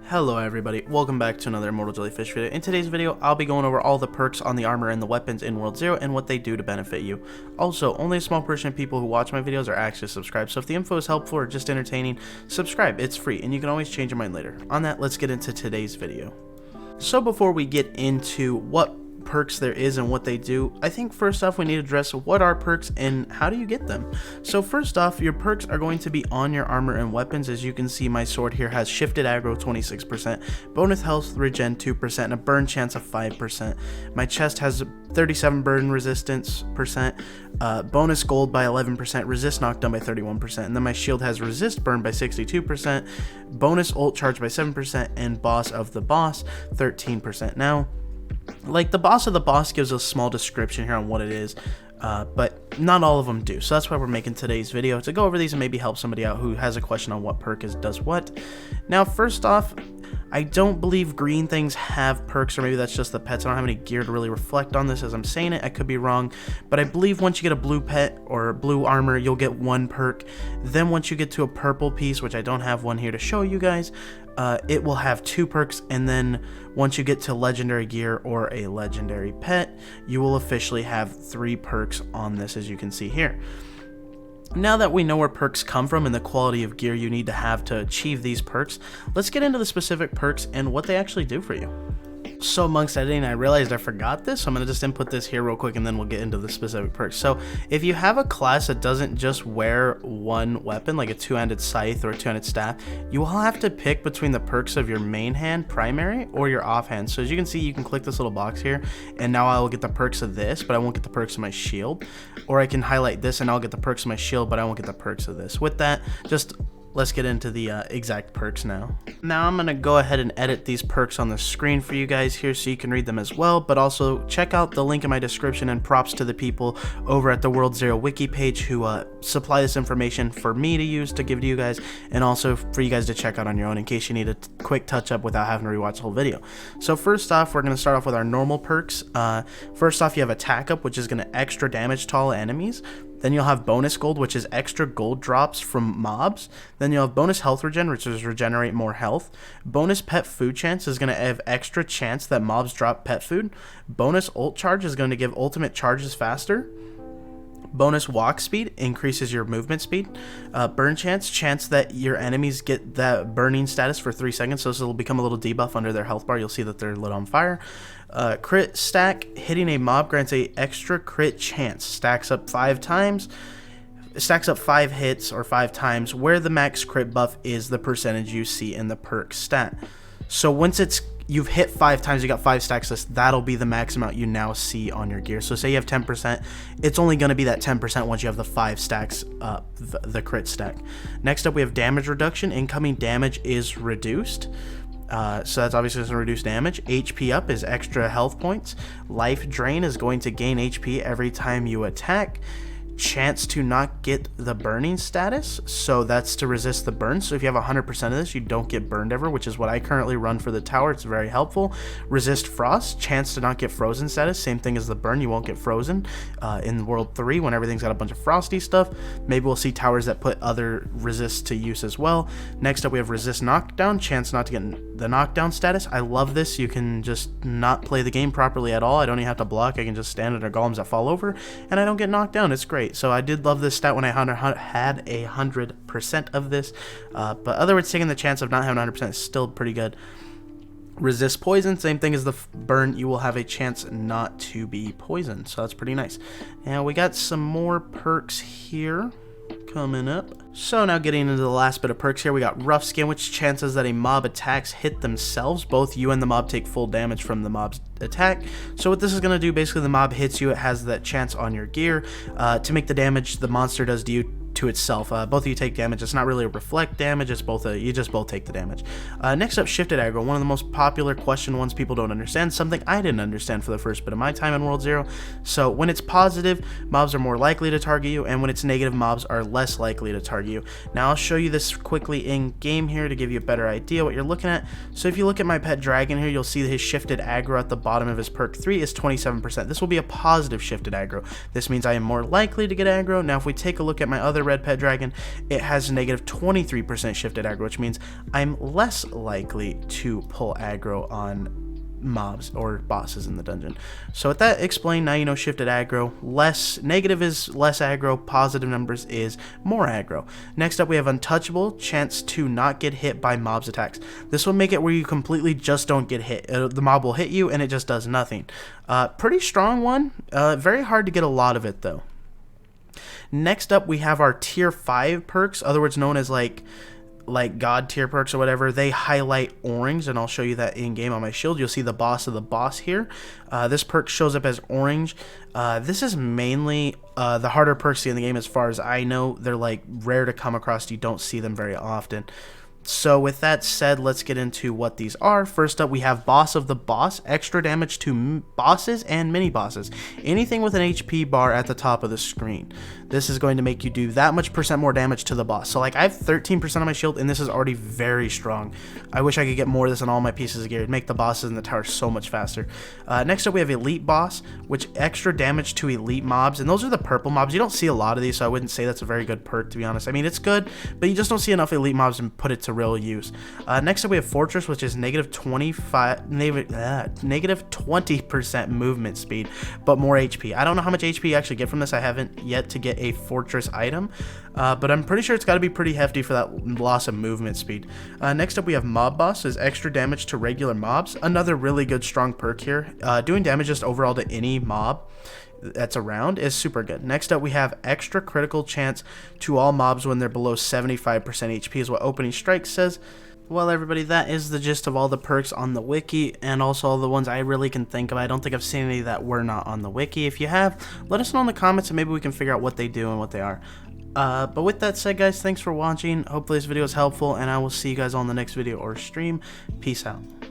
Hello everybody, welcome back to another Immortal Jellyfish video. In today's video, I'll be going over all the perks on the armor and the weapons in World 0 and what they do to benefit you. Also, only a small portion of people who watch my videos are actually subscribed, so if the info is helpful or just entertaining, subscribe, it's free, and you can always change your mind later. On that, let's get into today's video. So before we get into what perks there is and what they do, I think first off we need to address what are perks and how do you get them. So first off, your perks are going to be on your armor and weapons. As you can see, my sword here has shifted aggro 26%, bonus health regen 2%, and a burn chance of 5%. My chest has 37 burn resistance percent, bonus gold by 11%, resist knockdown by 31%, and then my shield has resist burn by 62%, bonus ult charge by 7%, and boss of the boss 13%. Now, like, the boss of the boss gives a small description here on what it is, but not all of them do. So that's why we're making today's video, to go over these and maybe help somebody out who has a question on what perk does what. Now, first off, I don't believe green things have perks, or maybe that's just the pets. I don't have any gear to really reflect on this as I'm saying it. I could be wrong, but I believe once you get a blue pet or blue armor, you'll get one perk. Then once you get to a purple piece, which I don't have one here to show you guys, it will have 2 perks, and then once you get to legendary gear or a legendary pet, you will officially have 3 perks on this, as you can see here. Now that we know where perks come from and the quality of gear you need to have to achieve these perks, let's get into the specific perks and what they actually do for you. So amongst editing, I realized I forgot this, so I'm going to just input this here real quick and then we'll get into the specific perks. So if you have a class that doesn't just wear one weapon, like a two-handed scythe or a two-handed staff, you will have to pick between the perks of your main hand, primary, or your offhand. So as you can see, you can click this little box here, and now I will get the perks of this, but I won't get the perks of my shield. Or I can highlight this and I'll get the perks of my shield, but I won't get the perks of this. With that, just let's get into the exact perks now. Now I'm going to go ahead and edit these perks on the screen for you guys here so you can read them as well, but also check out the link in my description, and props to the people over at the World 0 wiki page who supply this information for me to use to give to you guys, and also for you guys to check out on your own in case you need a quick touch up without having to rewatch the whole video. So first off, we're going to start off with our normal perks. First off, you have attack up, which is going to extra damage to all enemies. Then you'll have bonus gold, which is extra gold drops from mobs. Then you'll have bonus health regen, which is regenerate more health. Bonus pet food chance is going to have extra chance that mobs drop pet food. Bonus ult charge is going to give ultimate charges faster. Bonus walk speed increases your movement speed. Burn chance that your enemies get that burning status for 3 seconds, so this will become a little debuff under their health bar. You'll see that they're lit on fire. Crit stack, hitting a mob grants a extra crit chance, stacks up 5 times. Stacks up 5 hits or 5 times, where the max crit buff is the percentage you see in the perk stat. So once you've hit 5 times, you got 5 stacks, that'll be the max amount you now see on your gear. So say you have 10%, it's only going to be that 10% once you have the 5 stacks the crit stack. Next up, we have damage reduction. Incoming damage is reduced. So that's obviously going to reduce damage. HP up is extra health points. Life drain is going to gain HP every time you attack. Chance to not get the burning status, so that's to resist the burn. So if you have 100% of this, you don't get burned ever, which is what I currently run for the tower. It's very helpful. Resist frost, chance to not get frozen status, same thing as the burn. You won't get frozen in World 3 when everything's got a bunch of frosty stuff. Maybe we'll see towers that put other resists to use as well. Next up, we have resist knockdown, chance not to get the knockdown status. I love this. You can just not play the game properly at all. I don't even have to block. I can just stand under golems that fall over and I don't get knocked down. It's great. So I did love this stat when I had 100% of this, but otherwise, taking the chance of not having 100% is still pretty good. Resist poison, same thing as the burn. You will have a chance not to be poisoned, so that's pretty nice. Now we got some more perks here coming up. So now getting into the last bit of perks here, we got rough skin, which chances that a mob attacks hit themselves. Both you and the mob take full damage from the mob's attack. So what this is going to do, basically the mob hits you, it has that chance on your gear to make the damage the monster does to you to itself. Both of you take damage. It's not really a reflect damage, it's both you just both take the damage. Next up, shifted aggro, one of the most popular question ones people don't understand, something I didn't understand for the first bit of my time in World 0. So when it's positive, mobs are more likely to target you, and when it's negative, mobs are less likely to target you. Now I'll show you this quickly in game here to give you a better idea what you're looking at. So if you look at my pet dragon here, you'll see that his shifted aggro at the bottom of his perk 3 is 27%. This will be a positive shifted aggro. This means I am more likely to get aggro. Now if we take a look at my other regular red pet dragon, it has negative 23% shifted aggro, which means I'm less likely to pull aggro on mobs or bosses in the dungeon. So with that explained, now you know shifted aggro. Negative is less aggro, positive numbers is more aggro. Next up we have untouchable, chance to not get hit by mobs attacks. This will make it where you completely just don't get hit. The mob will hit you and it just does nothing. Pretty strong one, very hard to get a lot of it though. Next up we have our tier 5 perks, other words known as like god tier perks or whatever. They highlight orange, and I'll show you that in game on my shield. You'll see the boss of the boss here. This perk shows up as orange. This is mainly the harder perks in the game as far as I know. They're like rare to come across. You don't see them very often. So with that said, let's get into what these are. First up, we have Boss of the Boss, extra damage to bosses and mini bosses. Anything with an HP bar at the top of the screen. This is going to make you do that much % more damage to the boss. So like I have 13% on my shield and this is already very strong. I wish I could get more of this on all my pieces of gear. It'd make the bosses in the tower so much faster. Next up we have Elite Boss, which extra damage to elite mobs, and those are the purple mobs. You don't see a lot of these, so I wouldn't say that's a very good perk, to be honest. I mean, it's good, but you just don't see enough elite mobs and put it to real use. Next up we have Fortress, which is negative 20% movement speed, but more HP. I don't know how much HP you actually get from this. I haven't yet to get a Fortress item, but I'm pretty sure it's got to be pretty hefty for that loss of movement speed. Next up we have Mob Boss, is extra damage to regular mobs. Another really good strong perk here. Doing damage just overall to any mob that's around is super good. Next up we have extra critical chance to all mobs when they're below 75% HP is what Opening Strike says. Well everybody, that is the gist of all the perks on the wiki, and also all the ones I really can think of. I don't think I've seen any that were not on the wiki. If you have, let us know in the comments and maybe we can figure out what they do and what they are. But with that said guys, thanks for watching. Hopefully this video is helpful and I will see you guys on the next video or stream. Peace out.